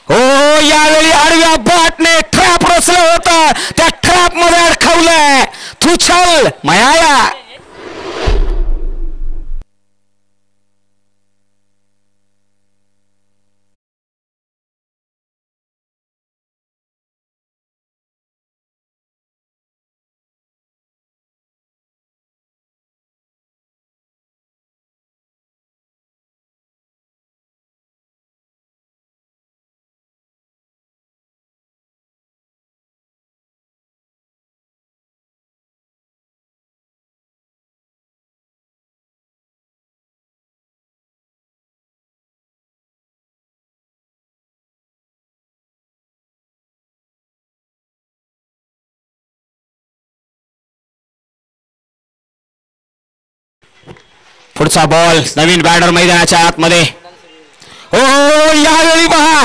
हो यावेळी आडव्या बॅटने ट्रॅप रचलं होतं. त्या ट्रॅप मध्ये अडकवलंय. थुचल मयाया. पुढचा बॉल नवीन बॅटर मैदानाच्या आतमध्ये. हो यावेळी पहा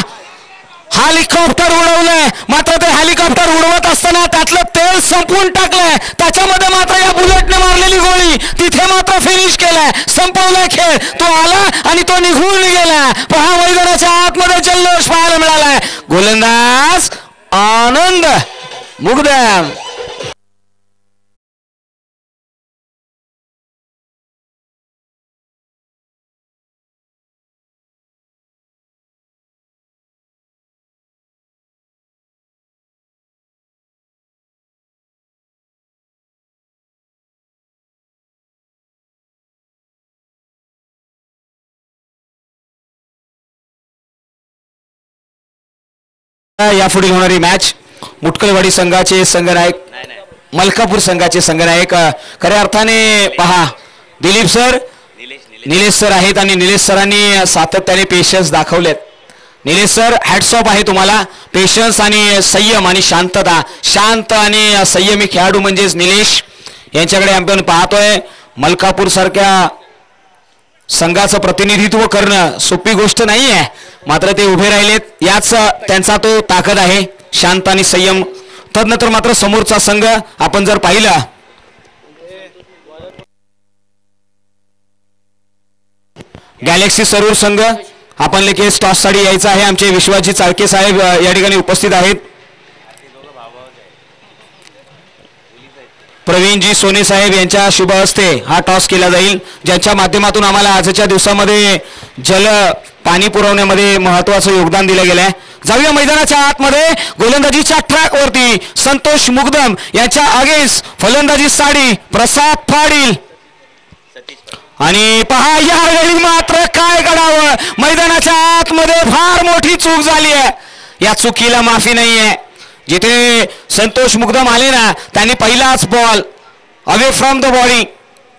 हेलिकॉप्टर उडवलंय. मात्र ते हेलिकॉप्टर उडवत असताना त्यातलं तेल संपवून टाकलंय. त्याच्यामध्ये मात्र या बुलेटने मारलेली गोळी तिथे मात्र फिनिश केलाय. संपवलाय खेळ. तो आला आणि तो निघून गेला. पहा मैदानाच्या आतमध्ये जल्लोष पाहायला मिळालाय. गोलंदाज आनंद मुग्धम. यापुढे होणारी मॅच मुटकलवाडी संघाचे संघनायक मलकापूर संघाचे संघनायक खऱ्या अर्थाने पहा दिलीप सर निलेश सर आहेत आणि निलेश सरांनी सातत्याने पेशन्स दाखवलेत. निलेश सर हॅट्स ऑफ आहे तुम्हाला. पेशन्स आणि संयम आणि शांतता, शांत आणि संयमी खेळाडू म्हणजेच निलेश यांच्याकडे आपण पाहतोय. मलकापूर सारख्या संघाचं प्रतिनिधित्व करणं सोपी गोष्ट नाही आहे, मात्र ते उभे राहिलेत, याच त्यांचा तो ताकद आहे, शांत आणि संयम. तदनंतर मात्र समोरचा संघ आपण जर पाहिला गॅलेक्सी सरूर संघ, आपण लगेच टॉस साठी यायचा आहे. आमचे विश्वाजी चाळके साहेब या ठिकाणी उपस्थित आहेत. प्रवीणजी सोने साहेब यांच्या शुभ हस्ते हा टॉस केला जाईल, ज्यांच्या माध्यमातून आम्हाला आजच्या दिवसामध्ये जल पाणी पुरवण्यामध्ये महत्वाचं योगदान दिलं गेलं आहे. जाऊया मैदानाच्या आतमध्ये. गोलंदाजीच्या ट्रॅक वरती संतोष मुग्धम यांच्या अगेन्स्ट फलंदाजी साडी प्रसाद पाटील. आणि पहा यावेळी मात्र काय करावं, मैदानाच्या आतमध्ये फार मोठी चूक झाली आहे. या चुकीला माफी नाहीये. जिथे संतोष मुग्धम आले ना, त्यांनी पहिलाच ball away from the body.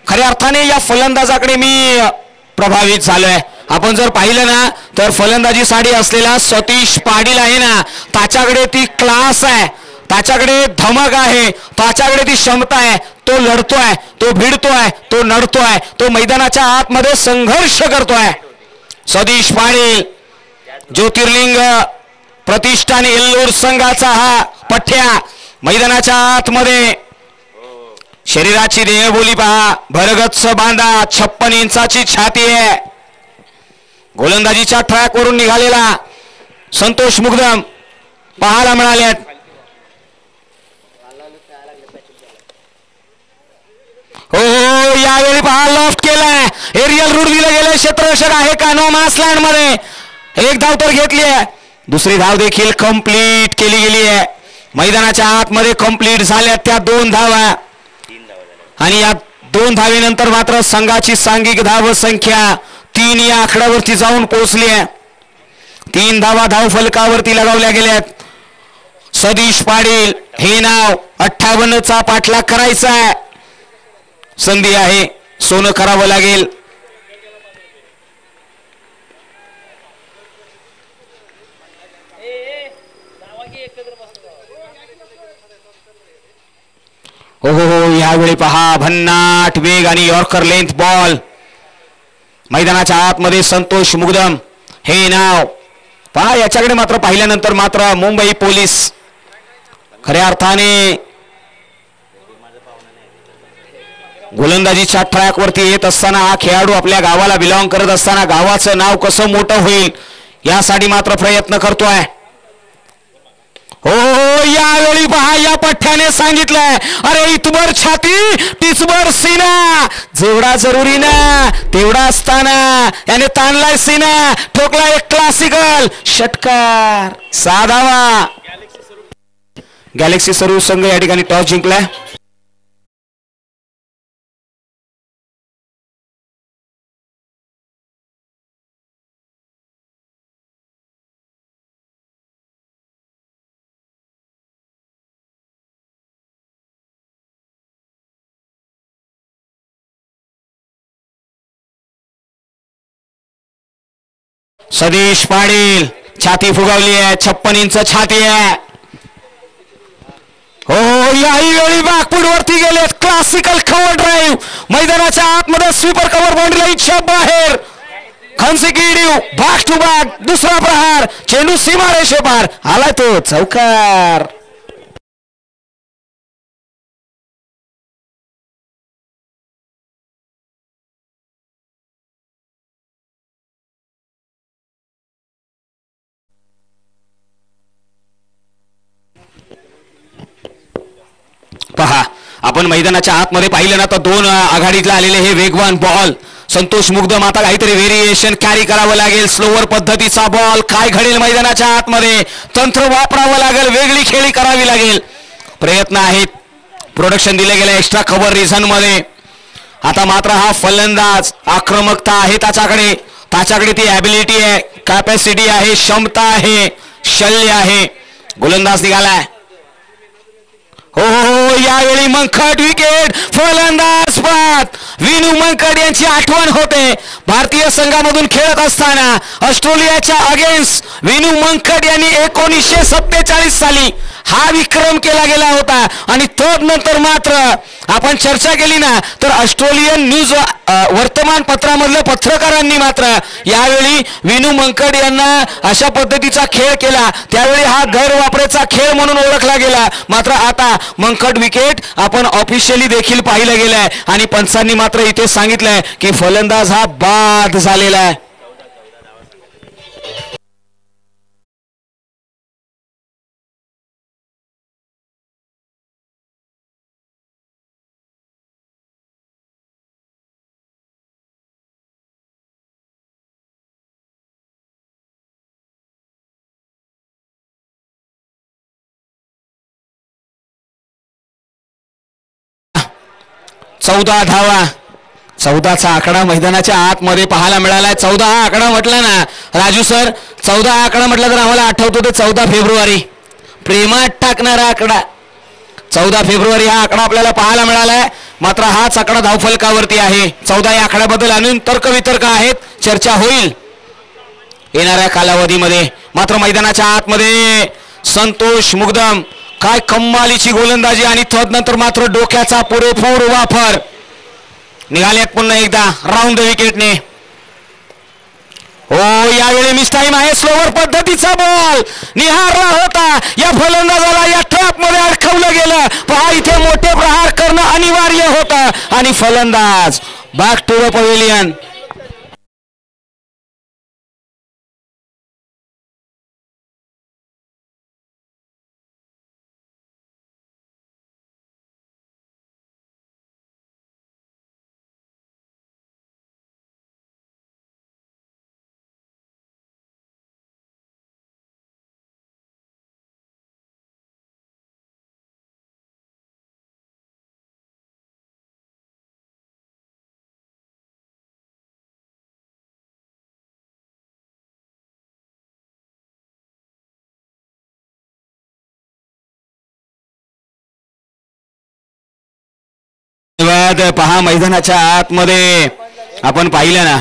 खऱ्या अर्थाने या फलंदाजाकडे मी प्रभावित झालोय. आपण जर पाहिलं ना तर फलंदाजी साडी असलेला सतीश पाटील आहे ना, त्याच्याकडे ती क्लास आहे, त्याच्याकडे धमक आहे, त्याच्याकडे ती क्षमता आहे. तो लढतोय, तो भिडतोय, तो नडतोय, तो मैदानाच्या आतमध्ये संघर्ष करतोय. सतीश पाटील ज्योतिर्लिंग प्रतिष्ठान एल्लोर संघाचा हा पठ्या मैदानाच्या आतमध्ये. शरीराची देहबोली पहा, भरगच्च बांधा, 56 इंचाची छाती आहे. गोलंदाजीच्या ट्रॅक वरून निघालेला संतोष मुग्धम पाहायला मिळाले. हो यावेळी पहा लॉफ्ट केलाय, एरियल रूट दिलं गेलं, क्षेत्ररक्षक आहे का नो मासलँड मध्ये. एक धाव तर घेतली आहे, दुसरी धाव देखील कंप्लीट केली गेली आहे. मैदानाच्या आतमध्ये कंप्लीट झाल्या त्या 2 धावा आणि या 2 धावेनंतर मात्र संघाची सांघिक धाव संख्या 3 या आकड्यावरती जाऊन पोहोचली आहे. 3 धावा धाव फलकावरती लगावल्या गेल्यात. सतीश पाटील हे नाव 58चा पाठलाग करायचा आहे. संधी आहे, सोनं करावं लागेल. हो हो हो यावेळी पहा भन्नाट वेग आणि यॉर्कर लेंथ बॉल. मैदानाच्या आतमध्ये संतोष मुग्धम हे नाव पहा. याच्याकडे मात्र पाहिल्यानंतर मात्र मुंबई पोलीस खऱ्या अर्थाने गोलंदाजीच्या ट्रॅक वरती येत असताना हा खेळाडू आपल्या गावाला बिलॉंग करत असताना गावाचं नाव कसं मोठं होईल यासाठी मात्र प्रयत्न करतोय. हो यावेळी पहा या पठ्याने सांगितलंय, अरे इतबर छाती टिचबर सीना, जेवढा जरुरी ना तेवढा असताना याने ताणलाय सीना, ठोकला एक क्लासिकल षटकार. साधावा गॅलेक्सी सरूर संघ या ठिकाणी टॉस जिंकलाय. सतीश पाटील छाती फुगवली आहे, 56 इंच छाती आहे. हो याही वेळी बॅकफूट वरती गेले, क्लासिकल कव्हर ड्राईव्ह. मैदानाच्या आतमध्ये स्वीपर कव्हर बाउंड्री लाईनच्या बाहेर कॉन्सिक्युटिव्ह बॅक टू बॅक दुसरा प्रहार, चेंडू सीमारेषे पार आलाय तो चौकार. पहा आपण मैदानाच्या आतमध्ये पाहिलं ना तर दोन आघाडीतला आलेले हे वेगवान बॉल संतोष मुग्धम आता काहीतरी व्हेरिएशन कॅरी करावं लागेल स्लोवर पद्धतीचा बॉल काय घडेल मैदानाच्या आतमध्ये तंत्र वापरावं लागेल वेगळी खेळी करावी लागेल प्रयत्न आहेत प्रोडक्शन दिले गेले एक्स्ट्रा कव्हर रिझन मध्ये आता मात्र हा फलंदाज आक्रमकता आहे त्याच्याकडे ती ॲबिलिटी आहे कॅपॅसिटी आहे क्षमता आहे शल्य आहे गोलंदाज निघालाय हो हो यावेळी मंखट विकेट फलंदाज बाद विनू मंखट यांची आठवण होते भारतीय संघामधून खेळत असताना ऑस्ट्रेलियाच्या अगेन्स्ट विनू मंखट यांनी 1947 साली हा विक्रम केला गेला होता आणि तदनंतर मात्र आपण चर्चा केली ना तर ऑस्ट्रेलियन न्यूज वर्तमानपत्रामधल्या पत्रकारांनी मात्र यावेळी विनू मंखट यांना अशा पद्धतीचा खेळ केला त्यावेळी हा गैरवापराचा खेळ म्हणून ओळखला गेला मात्र आता मंखट विकेट आपण ऑफिशियली देखील पाहिलं गेलंय आणि पंचांनी मात्र इथे सांगितलंय की फलंदाज हा बाद झालेला आहे चौदा धावा 14चा आकडा मैदानाच्या आतमध्ये पाहायला मिळालाय 14 हा आकडा म्हटला ना राजू सर 14 हा आकडा म्हटला तर आम्हाला आठवतो ते 14 फेब्रुवारी प्रेमात टाकणारा आकडा 14 फेब्रुवारी हा आकडा आपल्याला पाहायला मिळालाय मात्र हाच आकडा धावफलकावरती आहे 14 या आकड्याबद्दल अनेक तर्कवितर्क आहेत चर्चा होईल येणाऱ्या कालावधीमध्ये मात्र मैदानाच्या आतमध्ये संतोष मुग्धम काय कमालीची गोलंदाजी आणि तदनंतर मात्र डोक्याचा पुरेपूर वापर निघाले पुन्हा एकदा राऊंड द विकेटने हो यावेळी मिस टाइम आहे स्लोवर पद्धतीचा बॉल निहारला होता या फलंदाजाला या ट्रॅप मध्ये अडकवलं गेलं पहा इथे मोठे प्रहार करणं अनिवार्य होतं आणि फलंदाज बॅक टू द पवेलियन पहा मैदानाच्या आतमध्ये आपण पाहिलं ना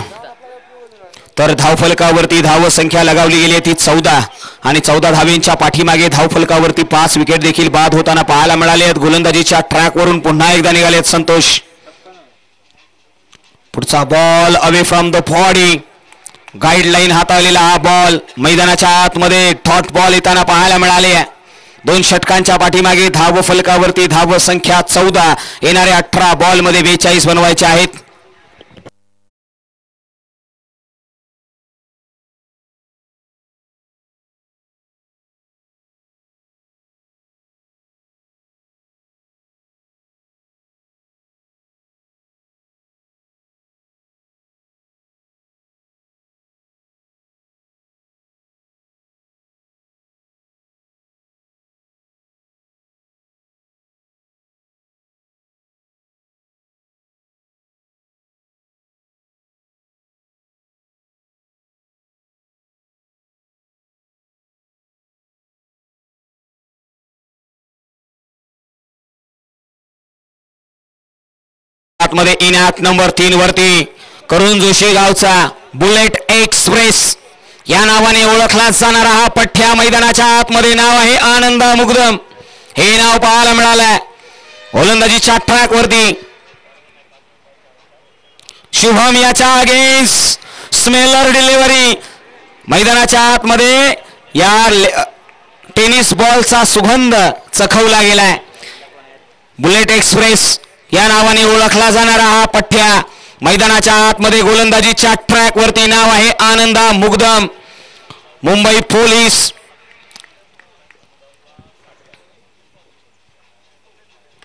तर धावफलकावरती धाव संख्या लगावली गेली ती 14 आणि 14 धावेंच्या पाठीमागे धावफलकावरती 5 विकेट देखील बाद होताना पाहायला मिळाले आहेत गोलंदाजीच्या ट्रॅकवरून पुन्हा एकदा निघालेत संतोष पुढचा ball away from the body guideline हाताळलेला हा बॉल मैदानाच्या आतमध्ये डॉट बॉल येताना पाहायला मिळाले 2 षटकांच्या पाठीमागे धाव फलकावरती धाव संख्या 14 येणाऱ्या 18 बॉल मध्ये 42 बनवायचे आहेत मध्ये इनात नंबर 3 वरती करुण जोशी गावचा बुलेट एक्सप्रेस या नावाने ओळखला जाणारा हा पठ्ठ्या मैदानाच्या आतमध्ये नाव आहे आनंद मुग्धम हे नाव पाहायला मिळालंय गोलंदाजीच्या ट्रॅक वरती शुभम याच्या अगेन्स्ट स्मेलर डिलिव्हरी मैदानाच्या आतमध्ये या टेनिस बॉलचा सुगंध चखवला गेलाय बुलेट एक्सप्रेस या नावाने ओळखला जाणारा हा पठ्ठ्या मैदानाच्या आतमध्ये गोलंदाजीच्या ट्रॅक वरती नाव आहे आनंदा मुग्धम मुंबई पोलीस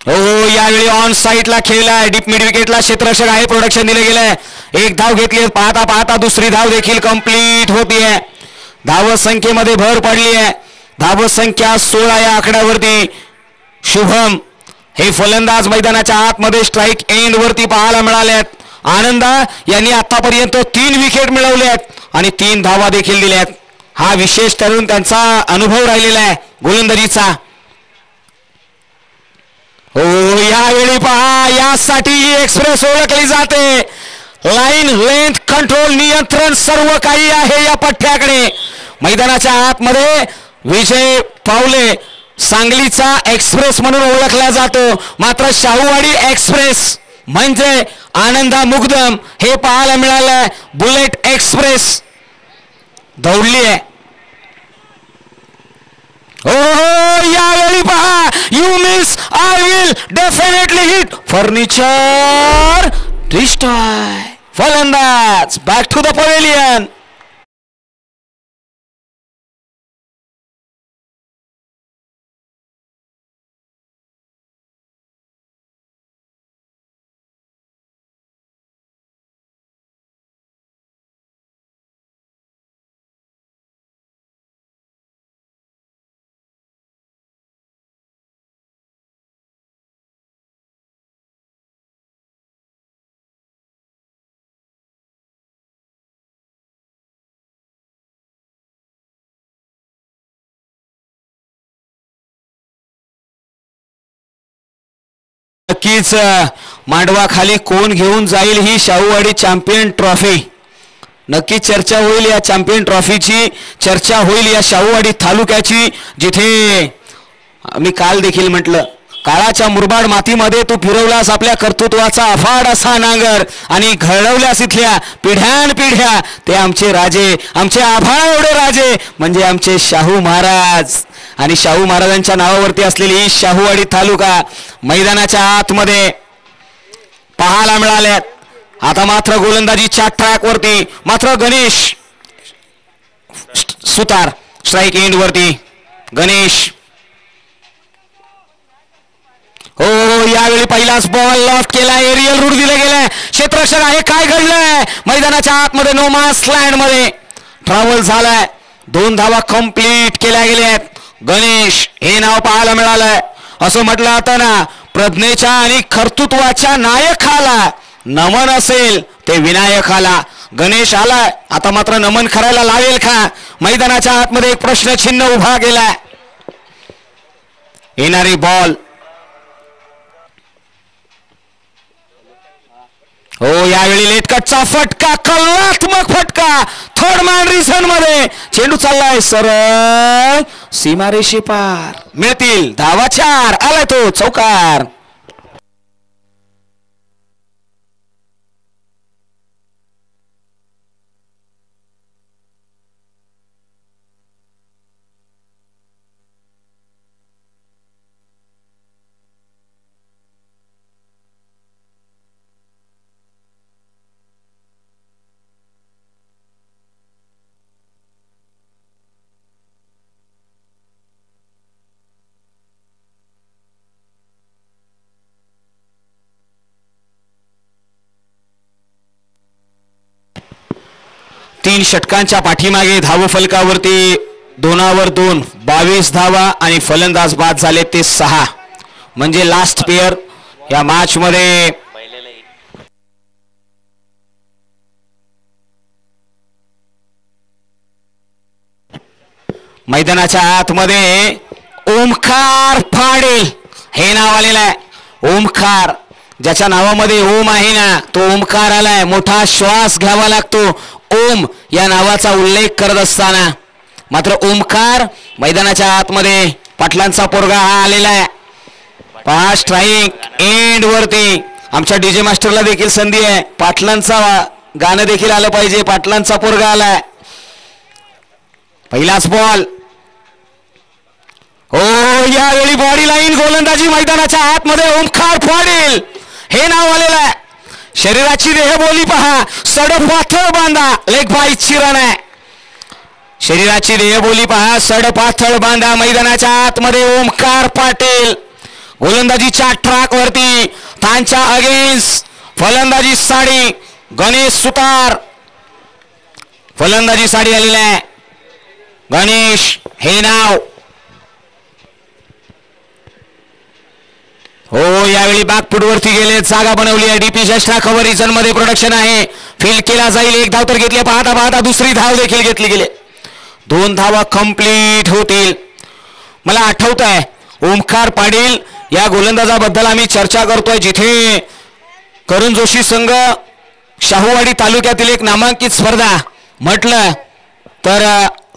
हो यावेळी ऑन साईडला खेळलाय, डीप मिड विकेटला क्षेत्ररक्षक आहे, प्रोडक्शन दिले गेलंय. एक धाव घेतली, पाहता पाहता दुसरी धाव देखील कंप्लीट होतीये. धाव संख्येमध्ये भर पडली आहे. धाव संख्या 16 या आकड्यावरती. शुभम हे फलंदाज मैदानाच्या आतमध्ये स्ट्राईक एंड वरती पाहायला मिळाल्यात. आनंदा यांनी आतापर्यंत 3 विकेट मिळवल्यात आणि 3 धावा देखील दिल्यात. हा विशेष करून त्यांचा अनुभव राहिलेला आहे गोलंदाजीचा. हो यावेळी पहा, यासाठी ही एक्सप्रेस ओळखली जाते. लाईन लेंथ कंट्रोल नियंत्रण सर्व काही आहे या पठ्ठ्याकडे. मैदानाच्या आतमध्ये विजय पावले सांगलीचा एक्सप्रेस म्हणून ओळखला जातो, मात्र शाहूवाडी एक्सप्रेस म्हणजे आनंदा मुग्धम हे पाहायला मिळालं. बुलेट एक्सप्रेस दौडली आहे. हो यावेळी पहा, you miss I will definitely hit furniture destroy. फलंदाज बॅक टू द पवेलियन. नक्कीच मांडवाखाली कोण घेऊन जाईल ही शाहूवाडी चॅम्पियन ट्रॉफी. नक्कीच चर्चा होईल या चॅम्पियन ट्रॉफीची, चर्चा होईल या शाहूवाडी तालुक्याची, जिथे मी काल देखील म्हटलं, काळाच्या मुरबाड मातीमध्ये तू फिरवलास आपल्या कर्तृत्वाचा अफाट असा नांगर आणि घडवल्यास इथल्या पिढ्यानपिढ्या ते आमचे राजे, आमचे आभाळ एवढे राजे म्हणजे आमचे शाहू महाराज. आणि शाहू महाराजांच्या नावावरती असलेली ही शाहूवाडी तालुका मैदानाच्या आतमध्ये पाहायला मिळाल्यात. आता मात्र गोलंदाजीच्या ट्रॅक वरती मात्र गणेश सुतार स्ट्राईक एंड वरती. गणेश हो यावेळी पहिलाच बॉल लॉफ्ट केला, एरियल रूट दिलं गेलंय. क्षेत्ररक्षक आहे, काय घडलंय मैदानाच्या आतमध्ये नो मास लँड मध्ये ट्रॅव्हल झालाय. 2 धावा कंप्लीट केल्या गेल्यात. गणेश हे नाव पाहायला मिळालंय. असं म्हटलं जातं ना, प्रज्ञेच्या आणि कर्तृत्वाच्या नायकाला नमन असेल ते विनायकाला. गणेश आलाय, आता मात्र नमन करायला लावेल का? मैदानाच्या आतमध्ये एक प्रश्नचिन्ह उभा केलाय. येणारी बॉल हो यावेळी लेटकटचा फटका, कलात्मक फटका थर्ड मॅन रिझन मध्ये. चेंडू चाललाय सरळ सीमारेषे पार. मिळतील धावा 4. आलाय तो चौकार. तीन षटकांच्या पाठीमागे धावफलकावरती 2वर 2 22 धावा आणि फलंदाज बाद झाले ते 6. म्हणजे लास्ट पेयर या मॅच मध्ये. मैदानाच्या आतमध्ये ओमकार फाडेल हे नाव आलेलं आहे. ओमकार ज्याच्या नावामध्ये ओम आहे ना, तो ओमकार आलाय. मोठा श्वास घ्यावा लागतो ओम या नावाचा उल्लेख करत असताना. मात्र ओमकार मैदानाच्या आतमध्ये पाटलांचा पोरगा हा आलेला आहे. 5 स्ट्राईक एंड वरती. आमच्या डीजे मास्टरला देखील संधी आहे, पाटलांचा गाणं देखील आलं पाहिजे. पाटलांचा पोरगा आलाय. पहिलाच बॉल हो यावेळी बॉडी लाईन गोलंदाजी मैदानाच्या आतमध्ये ओमकार पाटील हे नाव आलेलं आहे. शरीराची देहबोली पहा, सडपाथळ बांधा. लेग बाय चिरण आहे. शरीराची देहबोली पहा, सडपाथळ बांधा. मैदानाच्या आतमध्ये ओमकार पाटील गोलंदाजीच्या ट्रॅक वरती थानच्या अगेन्स्ट फलंदाजी साडी गणेश सुतार. फलंदाजी साडी आलेली आहे. गणेश हे नाव. हो यावेळी बॅकफूट वरती गेले. जागा बनवली आहे. डीपी जस्टा कव्हर रिजन मध्ये प्रोडक्शन आहे. फील्ड केला जाईल. एक धाव तर घेतली. पाहता पाहता दुसरी धाव देखील घेतली गेली. 2 धावा कंप्लीट होतील. मला आठवत आहे ओमकार पाटील या गोलंदाजाबद्दल आम्ही चर्चा करतोय. जिथे करुण जोशी संघ शाहूवाडी तालुक्यातील एक नामांकित स्पर्धा म्हटलं तर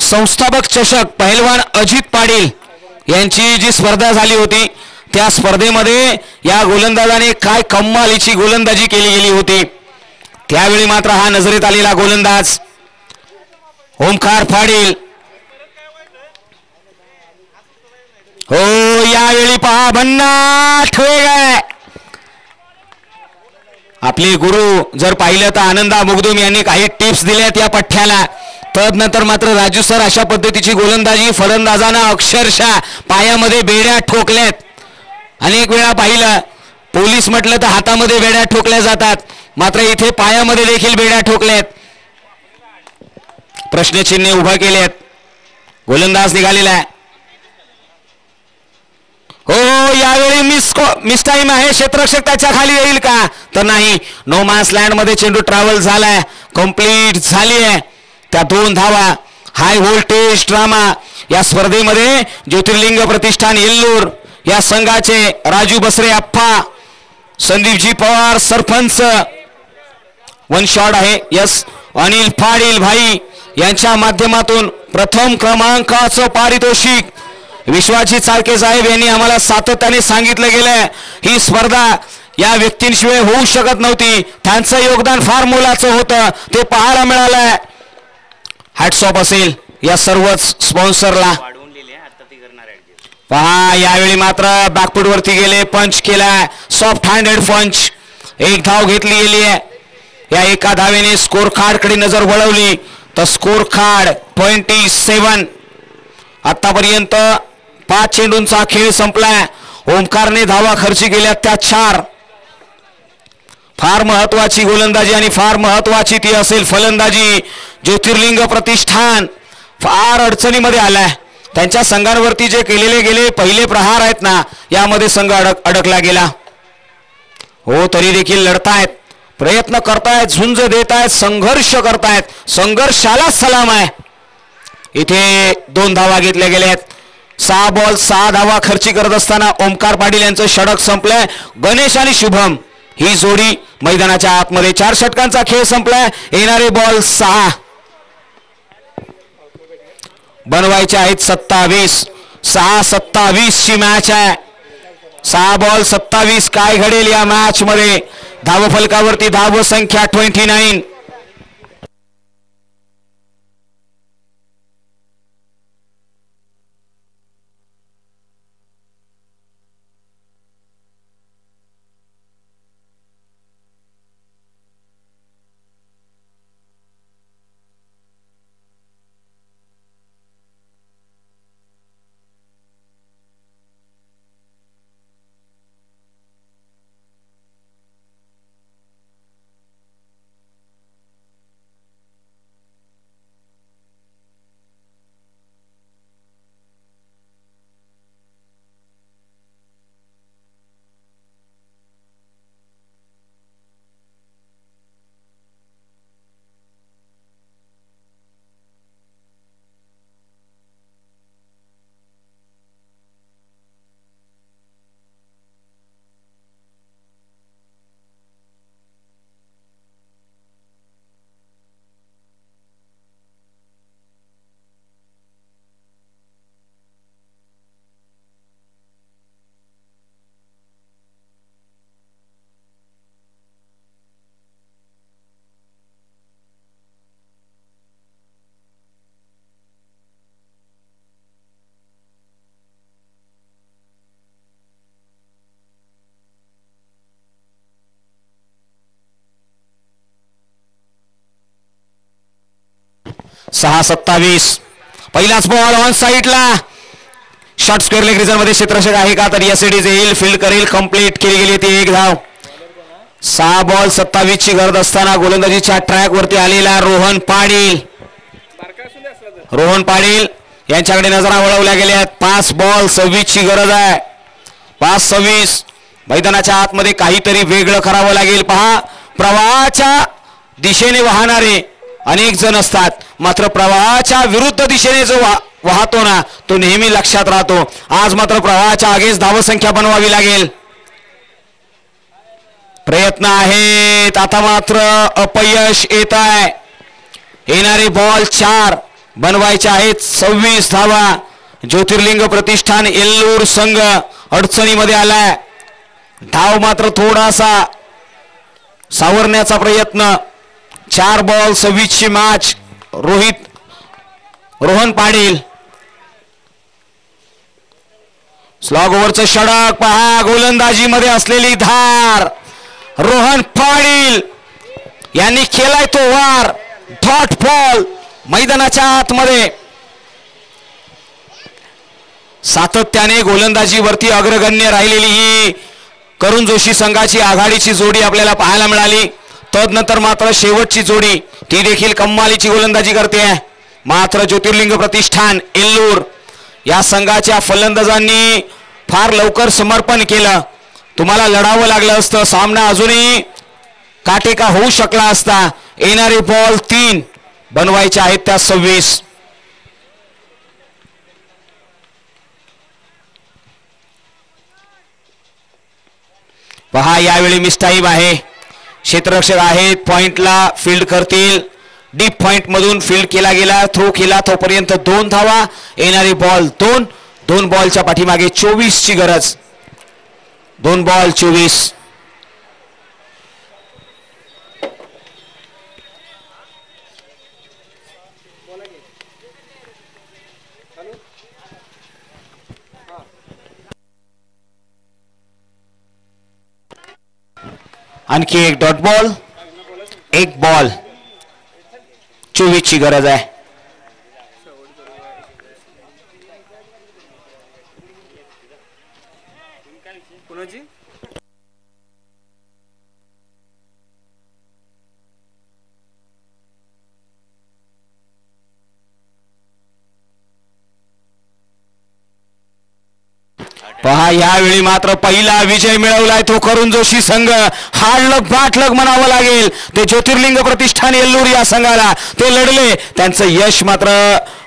संस्थापक चषक पहिलवान अजित पाटील यांची जी स्पर्धा झाली होती त्या स्पर्धेमध्ये या गोलंदाजाने काय कमालीची गोलंदाजी केली गेली होती. त्यावेळी मात्र हा नजरेत आलेला गोलंदाज ओमकार पाटील. हो यावेळी पहा भन्नाट वेग आहे. आपले गुरु जर पाहिलं तर आनंदा मुगदुम यांनी काही टिप्स दिल्यात या पठ्याला. तदनंतर मात्र राजू सर अशा पद्धतीची गोलंदाजी फलंदाजांना अक्षरशः पायामध्ये बेड्या ठोकल्यात. अनेक वेळा पाहिलं पोलीस म्हटलं तर हातामध्ये बेड्या ठोकल्या जातात, मात्र इथे पायामध्ये देखील बेड्या ठोकल्यात. प्रश्नचिन्ह उभा केलेत. गोलंदाज निघालेला आहे. हो यावेळी मिस टाइम आहे. क्षेत्ररक्षक त्याच्या खाली येईल का तर नाही. नो मॅन्स लँड मध्ये चेंडू ट्रॅव्हल झालाय. कंप्लीट झाली आहे. त्या 2 धावा. हाय व्होल्टेज ड्रामा या स्पर्धेमध्ये ज्योतिर्लिंग प्रतिष्ठान येल्लूर या संघाचे राजू बसरे अप्पा, संदीपजी पवार सरपंच. 1 शॉट आहे. यस अनिल पाटील भाई यांच्या माध्यमातून प्रथम क्रमांकाचं पारितोषिक. विश्वाजी चाळके साहेब यांनी आम्हाला सातत्याने सांगितलं गेलं ही स्पर्धा या व्यक्तींशिवाय होऊ शकत नव्हती. त्यांचं योगदान फार मोलाचं होतं. ते पाहायला मिळालंय. हॅट्स ऑफ असेल या सर्वच स्पॉन्सरला. पहा यावेळी मात्र बॅकफूट वरती गेले. पंच केलाय. सॉफ्ट हँडेड पंच. 1 धाव घेतली गेली आहे. या एका धावेने स्कोर कार्ड कडे नजर वळवली तर स्कोर कार्ड 27. आतापर्यंत 5 चेंडूंचा खेळ संपलाय. ओमकारने धावा खर्ची केल्या त्या 4. फार महत्वाची गोलंदाजी आणि फार महत्वाची ती असेल फलंदाजी. ज्योतिर्लिंग प्रतिष्ठान फार अडचणीमध्ये आलाय. त्यांच्या संघांवरती जे केलेले गेले पहिले प्रहार आहेत ना यामध्ये संघ अडकला गेला. हो तरी देखील लढतायत, प्रयत्न करतायत, झुंज देत आहेत, संघर्ष करतायत. संघर्षाला सलाम आहे. इथे 2 धावा घेतल्या गेल्या आहेत. 6 बॉल 6 धावा खर्ची करत असताना ओमकार पाटील यांचं षटक संपलंय. गणेश आणि शुभम ही जोडी मैदानाच्या आतमध्ये. 4 षटकांचा खेळ संपलाय. येणारे बॉल 6 बनवायचे आहेत. 27. 6-27 ची मॅच आहे. 6 बॉल 27. काय घडेल या मॅच मध्ये. धावफलकावरती धाव संख्या 29. (6-27) पहिलाच बॉल ऑन साईडला. शॉर्ट स्क्वेअर लेग रिझन मध्ये क्षेत्ररक्षक आहे का, तर यस इट इज, येईल, फील्ड करेल, कंप्लीट केली गेली ती एक धाव. 6 बॉल 27 ची गरज असताना गोलंदाजीच्या ट्रॅक वरती आलेला रोहन पाटील यांच्याकडे नजरा वळवल्या गेल्या आहेत. 5 बॉल 26 ची गरज आहे. 5-26. मैदानाच्या आतमध्ये काहीतरी वेगळं करावं लागेल. पहा, प्रवाहाच्या दिशेने वाहणारे अनेक जण असतात, मात्र प्रवाहाच्या विरुद्ध दिशेने जो वाहतो ना तो नेहमी लक्षात राहतो. आज मात्र प्रवाहाच्या आगेच धावसंख्या बनवावी लागेल. प्रयत्न आहेत, आता मात्र अपयश येत आहे. येणारे बॉल 4 बनवायचे आहेत. 26 धावा. ज्योतिर्लिंग प्रतिष्ठान एल्लूर संघ अडचणीमध्ये आलाय. धाव मात्र थोडासा सावरण्याचा प्रयत्न. 4 बॉल 26 ची मॅच. रोहन पाटील स्लॉग ओव्हरचं षटक. पहा, गोलंदाजी मध्ये असलेली धार. रोहन पाटील यांनी केलाय तो वार. डॉट बॉल मैदानाच्या आतमध्ये. सातत्याने गोलंदाजीवरती अग्रगण्य राहिलेली ही करुण जोशी संघाची आघाडीची जोडी आपल्याला पाहायला मिळाली. तदनंतर मात्र शेवटची जोडी ती देखील कमालीची गोलंदाजी करते. मात्र ज्योतिर्लिंग प्रतिष्ठान एल्लूर या संघाच्या फलंदाजांनी फार लवकर समर्पण केलं. तुम्हाला लढावं लागलं असतं. सामना अजूनही काटेका होऊ शकला असता. येणारे बॉल 3 बनवायचे आहेत त्या 26. पहा, यावेळी मिस्टाईम आहे. क्षेत्ररक्षक आहेत, पॉइंटला फील्ड करतील. डीप पॉइंट मधून फील्ड केला गेला, थ्रो केला, तोपर्यंत 2 धावा. येणारे बॉल 2 बॉलच्या पाठीमागे 24 ची गरज. 2 बॉल 24. आणखी एक डॉट बॉल. 1 बॉल 24 ची गरज आहे. पहा, यावेळी मात्र पहिला विजय मिळवलाय तो करुण जोशी संघ. हार्डलक बाटलक म्हणावं लागेल ते ज्योतिर्लिंग प्रतिष्ठान एल्लूर या संघाला. ते लढले, त्यांचं यश मात्र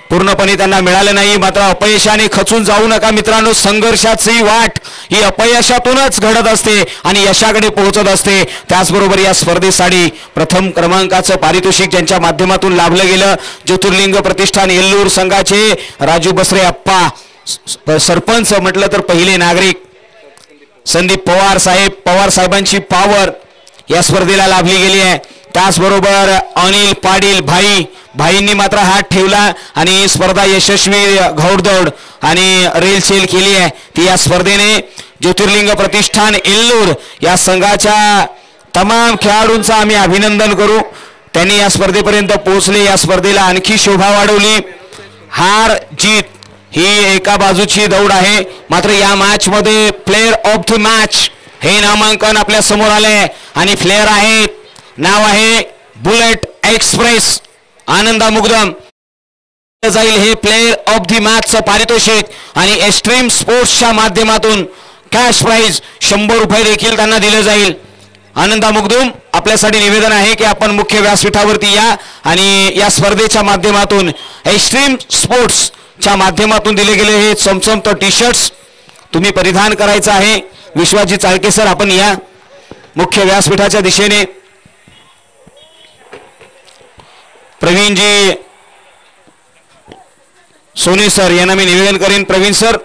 पूर्णपणे त्यांना मिळालं नाही. मात्र अपयशाने खचून जाऊ नका मित्रांनो. संघर्षाची वाट ही अपयशातूनच घडत असते आणि यशाकडे पोहोचत असते. त्याचबरोबर या स्पर्धेसाठी प्रथम क्रमांकाचं पारितोषिक ज्यांच्या माध्यमातून लाभलं गेलं, ज्योतिर्लिंग प्रतिष्ठान एल्लूर संघाचे राजू बसरे अप्पा, सरपंच म्हटलं तर पहिले नागरिक संदीप पवार साहेबांची पावर या स्पर्धेला लाभली गेली आहे. त्याचबरोबर अनिल पाटील भाईंनी मात्र हात ठेवला आणि स्पर्धा यशस्वी घौडदौड आणि रेलचेल केली आहे. ती या स्पर्धेने ज्योतिर्लिंग प्रतिष्ठान एल्लूर या संघाच्या तमाम खेळाडूंचं आम्ही अभिनंदन करू. त्यांनी या स्पर्धेपर्यंत पोहोचले, या स्पर्धेला आणखी शोभा वाढवली. हार जीत ही एका बाजूची दौड आहे, मात्र या मॅच मध्ये प्लेयर ऑफ द मॅच हे नामांकन आपल्या समोर आले आणि प्लेयर आहे, नाव आहे बुलेट एक्सप्रेस आनंदा मुगदम. जाईल हे प्लेयर ऑफ द मॅचचं पारितोषिक आणि एक्स्ट्रीम स्पोर्ट्सच्या माध्यमातून कॅश प्राइज 100 रुपये देखील त्यांना दिले जाईल. आनंदा मुगदुम, आपल्यासाठी निवेदन आहे की आपण मुख्य व्यासपीठावरती या आणि या स्पर्धेच्या माध्यमातून एक्स्ट्रीम स्पोर्ट्स च्या माध्यमातून दिले गेले हे चमचमत टी शर्ट्स तुम्ही परिधान करायचं आहे. विश्वाजी चाळके सर, आपण या मुख्य व्यासपीठाच्या दिशेने. प्रवीणजी सोने सर यांना मी निवेदन करेन. प्रवीण सर,